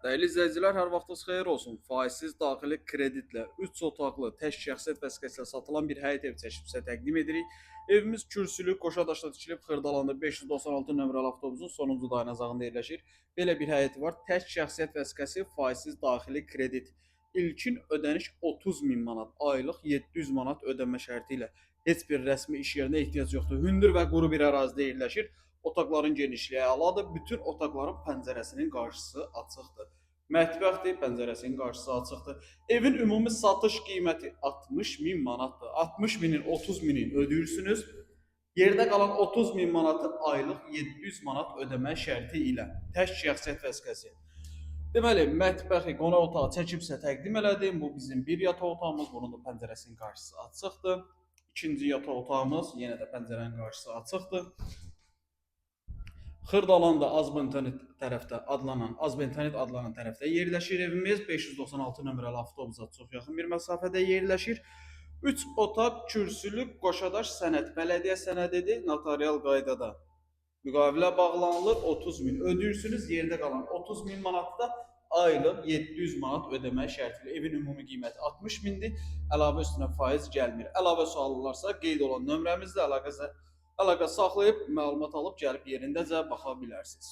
Dəyərli izləyicilər, hər vaxtınız xeyir olsun. Faizsiz daxili kreditlə 3 otaqlı tək şəxsiyyət vəsiqəsilə satılan bir həyət evi çəkib sizə təqdim edirik. Evimiz kürsülü, qoşadaşla tikilib Xırdalanda 596 nömrəli avtobusun sonuncu dayanacağında yerləşir. Belə bir həyəti var. Tək şəxsiyyət vəsiqəsi, faizsiz daxili kredit. İlkin ödəniş 30 min manat, aylıq 700 manat ödəmə şərti ilə. Heç bir rəsmi iş yerinə ehtiyac yoxdur. Hündür və quru bir ərazidə yerləşir. Otaqların genişliyi əladır. Bütün otaqların pəncərəsinin qarşısı açıqdır. Mətbəxdir, pəncərəsinin qarşısı açıqdır. Evin ümumi satış qiyməti 60 min manatdır. 60 minin 30 minin ödəyirsiniz. Yerdə qalan 30 min manatı aylıq 700 manat ödəmə şərti ilə. Tək şəxsiyyət vəsiqəsi. Deməli, mətbəxi, qonaq otağı çəkibsə təqdim elədim. Bu bizim bir yataq otağımız, bunun da pəncərəsinin qarşısı açıqdır. İkinci yataq otağımız, yenə də pəncərənin qarşısı açıqdır. Xırdalanda Azbentanit adlanan tərəfdə yerləşir evimiz. 596 nömrəli avtobusa çox yaxın bir məsafədə yerləşir. 3 otaq kürsülü qoşadaş sənəd, bələdiyyə sənədidir, notarial qaydada müqavilə bağlanılır, 30 min ödəyirsiniz, yerdə qalan 30 min manatı da aylıq 700 manat ödəmə şərtilə. Evin ümumi qiyməti 60 mindir, əlavə üstünə faiz gəlmir. Əlavə suallarsa qeyd olan nömrəmizlə əlaqə saxlayıb məlumat alıb gəlib yerindəcə baxa bilərsiniz.